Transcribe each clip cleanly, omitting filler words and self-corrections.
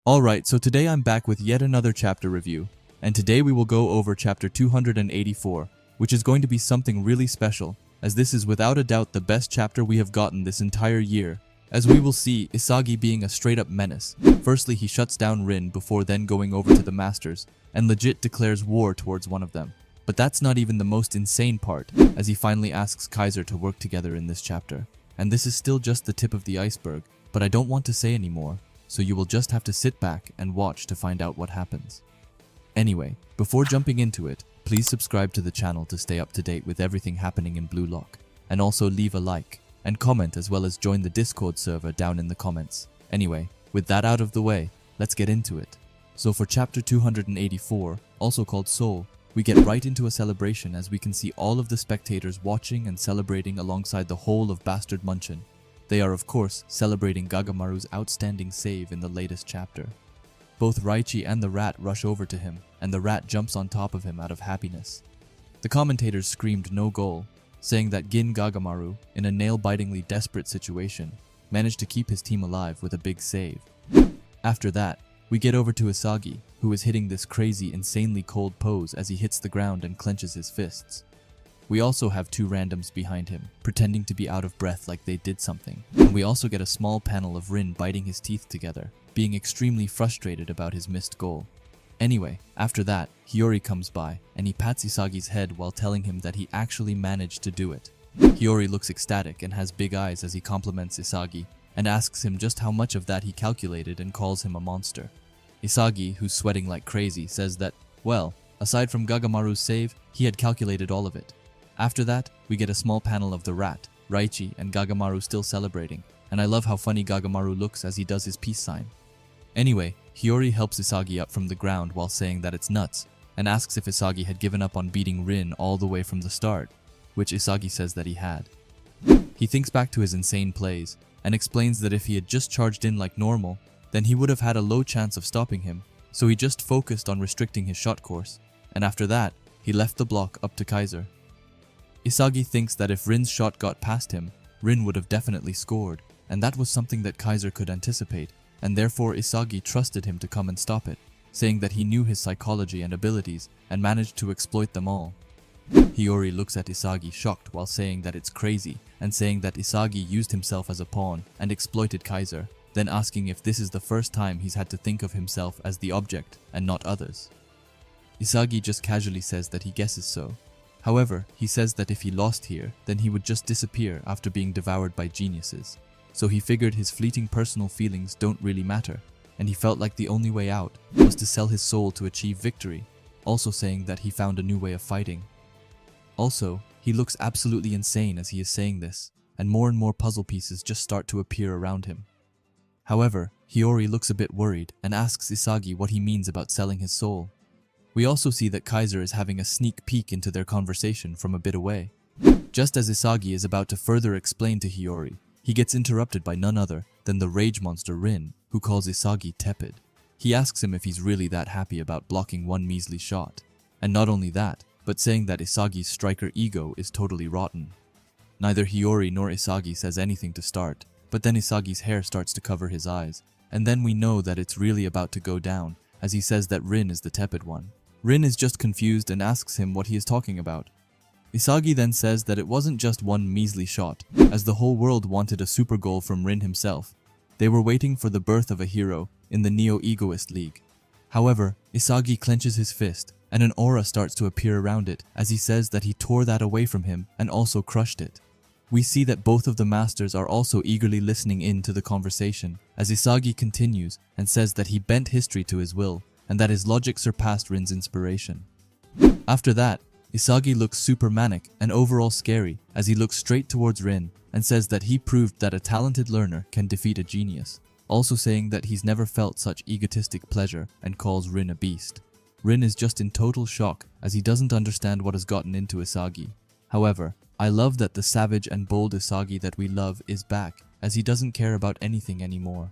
Alright, so today I'm back with yet another chapter review, and today we will go over chapter 284, which is going to be something really special, as this is without a doubt the best chapter we have gotten this entire year, as we will see Isagi being a straight up menace. Firstly, he shuts down Rin before then going over to the Masters, and legit declares war towards one of them. But that's not even the most insane part, as he finally asks Kaiser to work together in this chapter. And this is still just the tip of the iceberg, but I don't want to say anymore, so you will just have to sit back and watch to find out what happens. Anyway, before jumping into it, please subscribe to the channel to stay up to date with everything happening in Blue Lock, and also leave a like and comment as well as join the Discord server down in the comments. Anyway, with that out of the way, let's get into it. So for chapter 284, also called Soul, we get right into a celebration as we can see all of the spectators watching and celebrating alongside the whole of Bastard Munchin. They are of course celebrating Gagamaru's outstanding save in the latest chapter. Both Raichi and the rat rush over to him, and the rat jumps on top of him out of happiness. The commentators screamed no goal, saying that Gin Gagamaru, in a nail-bitingly desperate situation, managed to keep his team alive with a big save. After that, we get over to Isagi, who is hitting this crazy, insanely cold pose as he hits the ground and clenches his fists. We also have two randoms behind him, pretending to be out of breath like they did something. And we also get a small panel of Rin biting his teeth together, being extremely frustrated about his missed goal. Anyway, after that, Hiyori comes by, and he pats Isagi's head while telling him that he actually managed to do it. Hiyori looks ecstatic and has big eyes as he compliments Isagi, and asks him just how much of that he calculated and calls him a monster. Isagi, who's sweating like crazy, says that, well, aside from Gagamaru's save, he had calculated all of it. After that, we get a small panel of the rat, Raichi, and Gagamaru still celebrating, and I love how funny Gagamaru looks as he does his peace sign. Anyway, Hiyori helps Isagi up from the ground while saying that it's nuts, and asks if Isagi had given up on beating Rin all the way from the start, which Isagi says that he had. He thinks back to his insane plays, and explains that if he had just charged in like normal, then he would have had a low chance of stopping him, so he just focused on restricting his shot course, and after that, he left the block up to Kaiser. Isagi thinks that if Rin's shot got past him, Rin would have definitely scored, and that was something that Kaiser could anticipate, and therefore Isagi trusted him to come and stop it, saying that he knew his psychology and abilities and managed to exploit them all. Hiyori looks at Isagi shocked while saying that it's crazy, and saying that Isagi used himself as a pawn and exploited Kaiser, then asking if this is the first time he's had to think of himself as the object and not others. Isagi just casually says that he guesses so. However, he says that if he lost here, then he would just disappear after being devoured by geniuses. So he figured his fleeting personal feelings don't really matter, and he felt like the only way out was to sell his soul to achieve victory, also saying that he found a new way of fighting. Also, he looks absolutely insane as he is saying this, and more puzzle pieces just start to appear around him. However, Hiyori looks a bit worried and asks Isagi what he means about selling his soul. We also see that Kaiser is having a sneak peek into their conversation from a bit away. Just as Isagi is about to further explain to Hiyori, he gets interrupted by none other than the rage monster Rin, who calls Isagi tepid. He asks him if he's really that happy about blocking one measly shot. And not only that, but saying that Isagi's striker ego is totally rotten. Neither Hiyori nor Isagi says anything to start, but then Isagi's hair starts to cover his eyes, and then we know that it's really about to go down, as he says that Rin is the tepid one. Rin is just confused and asks him what he is talking about. Isagi then says that it wasn't just one measly shot, as the whole world wanted a super goal from Rin himself. They were waiting for the birth of a hero in the Neo-Egoist League. However, Isagi clenches his fist, and an aura starts to appear around it as he says that he tore that away from him and also crushed it. We see that both of the masters are also eagerly listening in to the conversation, as Isagi continues and says that he bent history to his will, and that his logic surpassed Rin's inspiration. After that, Isagi looks super manic and overall scary as he looks straight towards Rin and says that he proved that a talented learner can defeat a genius, also saying that he's never felt such egotistic pleasure and calls Rin a beast. Rin is just in total shock as he doesn't understand what has gotten into Isagi. However, I love that the savage and bold Isagi that we love is back, as he doesn't care about anything anymore.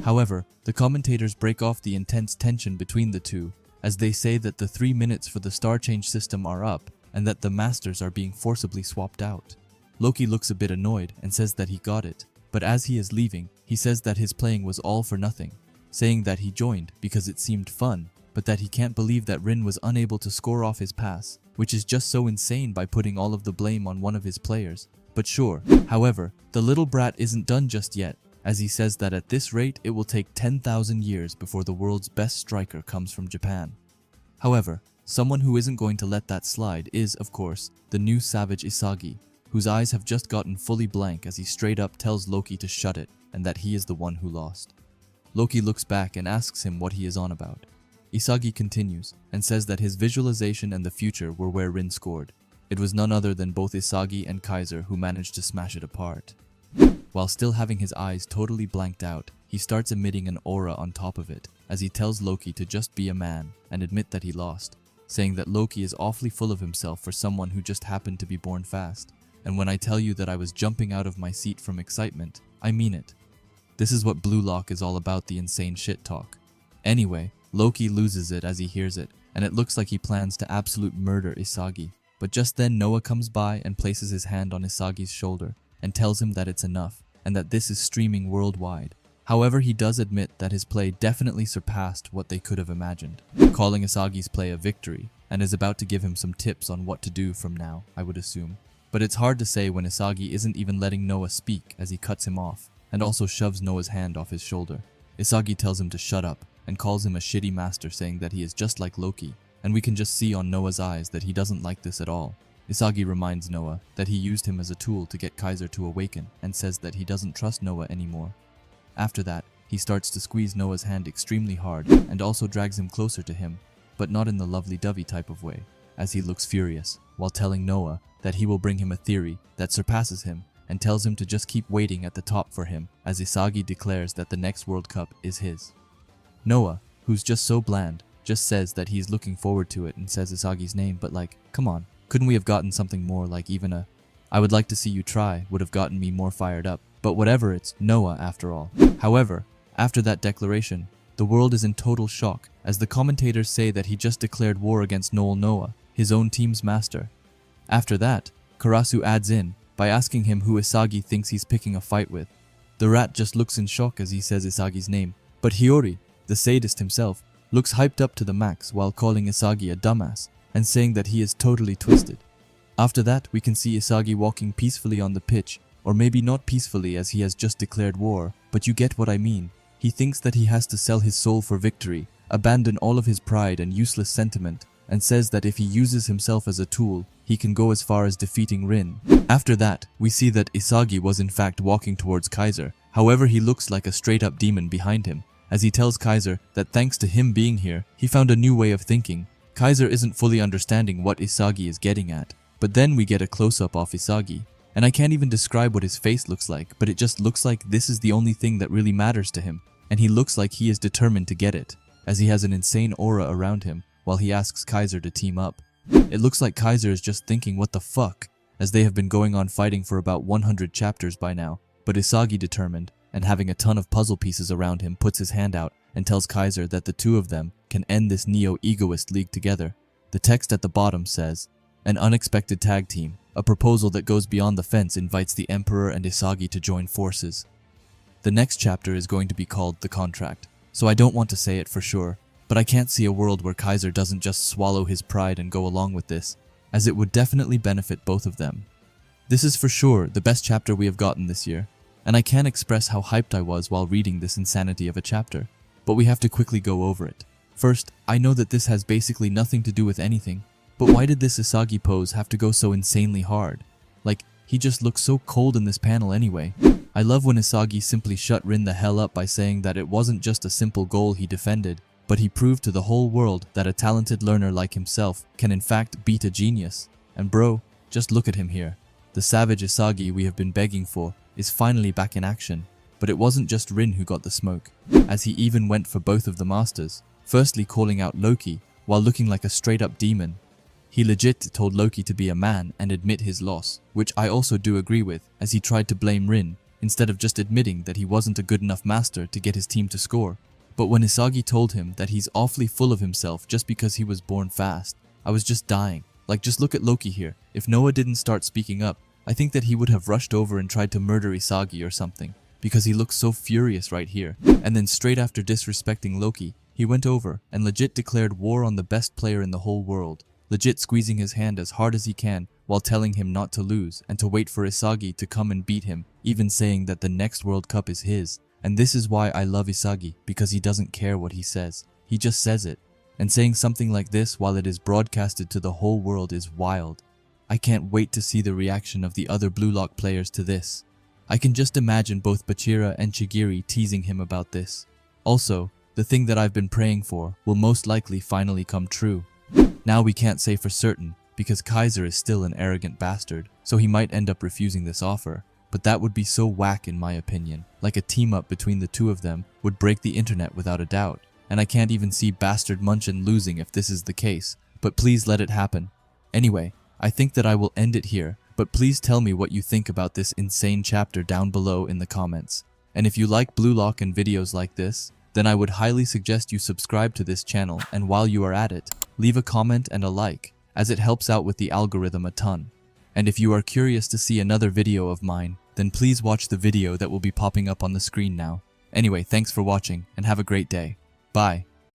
However, the commentators break off the intense tension between the two, as they say that the 3 minutes for the star change system are up, and that the masters are being forcibly swapped out. Loki looks a bit annoyed and says that he got it, but as he is leaving, he says that his playing was all for nothing, saying that he joined because it seemed fun, but that he can't believe that Rin was unable to score off his pass, which is just so insane by putting all of the blame on one of his players. But sure. However, the little brat isn't done just yet, as he says that at this rate it will take 10,000 years before the world's best striker comes from Japan. However, someone who isn't going to let that slide is, of course, the new savage Isagi, whose eyes have just gotten fully blank as he straight up tells Loki to shut it and that he is the one who lost. Loki looks back and asks him what he is on about. Isagi continues and says that his visualization and the future were where Rin scored. It was none other than both Isagi and Kaiser who managed to smash it apart. While still having his eyes totally blanked out, he starts emitting an aura on top of it as he tells Loki to just be a man and admit that he lost, saying that Loki is awfully full of himself for someone who just happened to be born fast. And when I tell you that I was jumping out of my seat from excitement, I mean it. This is what Blue Lock is all about, the insane shit talk. Anyway, Loki loses it as he hears it, and it looks like he plans to absolute murder Isagi. But just then Noah comes by and places his hand on Isagi's shoulder and tells him that it's enough and that this is streaming worldwide. However, he does admit that his play definitely surpassed what they could have imagined, calling Isagi's play a victory, and is about to give him some tips on what to do from now, I would assume. But it's hard to say when Isagi isn't even letting Noah speak as he cuts him off, and also shoves Noah's hand off his shoulder. Isagi tells him to shut up and calls him a shitty master, saying that he is just like Loki, and we can just see on Noah's eyes that he doesn't like this at all. Isagi reminds Noah that he used him as a tool to get Kaiser to awaken and says that he doesn't trust Noah anymore. After that, he starts to squeeze Noah's hand extremely hard and also drags him closer to him, but not in the lovey-dovey type of way, as he looks furious, while telling Noah that he will bring him a theory that surpasses him and tells him to just keep waiting at the top for him, as Isagi declares that the next World Cup is his. Noah, who's just so bland, just says that he's looking forward to it and says Isagi's name, but like, come on, couldn't we have gotten something more, like even a "I would like to see you try" would have gotten me more fired up, but whatever, it's Noah after all. However, after that declaration, the world is in total shock as the commentators say that he just declared war against Noel Noa, his own team's master. After that, Karasu adds in by asking him who Isagi thinks he's picking a fight with. The rat just looks in shock as he says Isagi's name, but Hiyori, the sadist himself, looks hyped up to the max while calling Isagi a dumbass and saying that he is totally twisted. After that, we can see Isagi walking peacefully on the pitch, or maybe not peacefully as he has just declared war, but you get what I mean. He thinks that he has to sell his soul for victory, abandon all of his pride and useless sentiment, and says that if he uses himself as a tool, he can go as far as defeating Rin. After that, we see that Isagi was in fact walking towards Kaiser. However, he looks like a straight-up demon behind him, as he tells Kaiser that thanks to him being here, he found a new way of thinking. Kaiser isn't fully understanding what Isagi is getting at, but then we get a close-up of Isagi, and I can't even describe what his face looks like, but it just looks like this is the only thing that really matters to him, and he looks like he is determined to get it, as he has an insane aura around him while he asks Kaiser to team up. It looks like Kaiser is just thinking what the fuck, as they have been going on fighting for about 100 chapters by now, but Isagi, determined and having a ton of puzzle pieces around him, puts his hand out and tells Kaiser that the two of them can end this neo-egoist league together. The text at the bottom says, "An unexpected tag team, a proposal that goes beyond the fence, invites the Emperor and Isagi to join forces." The next chapter is going to be called The Contract, so I don't want to say it for sure, but I can't see a world where Kaiser doesn't just swallow his pride and go along with this, as it would definitely benefit both of them. This is for sure the best chapter we have gotten this year, and I can't express how hyped I was while reading this insanity of a chapter, but we have to quickly go over it. First, I know that this has basically nothing to do with anything, but why did this Isagi pose have to go so insanely hard? Like, he just looks so cold in this panel anyway. I love when Isagi simply shut Rin the hell up by saying that it wasn't just a simple goal he defended, but he proved to the whole world that a talented learner like himself can in fact beat a genius. And bro, just look at him here. The savage Isagi we have been begging for is finally back in action. But it wasn't just Rin who got the smoke, as he even went for both of the masters, firstly calling out Loki while looking like a straight-up demon. He legit told Loki to be a man and admit his loss, which I also do agree with, as he tried to blame Rin, instead of just admitting that he wasn't a good enough master to get his team to score. But when Isagi told him that he's awfully full of himself just because he was born fast, I was just dying. Like, just look at Loki here. If Noah didn't start speaking up, I think that he would have rushed over and tried to murder Isagi or something, because he looks so furious right here. And then straight after disrespecting Loki, he went over and legit declared war on the best player in the whole world, legit squeezing his hand as hard as he can while telling him not to lose and to wait for Isagi to come and beat him, even saying that the next World Cup is his. And this is why I love Isagi, because he doesn't care what he says. He just says it. And saying something like this while it is broadcasted to the whole world is wild. I can't wait to see the reaction of the other Blue Lock players to this. I can just imagine both Bachira and Chigiri teasing him about this. Also, the thing that I've been praying for will most likely finally come true. Now we can't say for certain, because Kaiser is still an arrogant bastard, so he might end up refusing this offer. But that would be so whack in my opinion. Like a team-up between the two of them would break the internet without a doubt. And I can't even see Bastard Munchin losing if this is the case. But please let it happen. Anyway, I think that I will end it here, but please tell me what you think about this insane chapter down below in the comments. And if you like Blue Lock and videos like this, then I would highly suggest you subscribe to this channel, and while you are at it, leave a comment and a like, as it helps out with the algorithm a ton. And if you are curious to see another video of mine, then please watch the video that will be popping up on the screen now. Anyway, thanks for watching, and have a great day. Bye.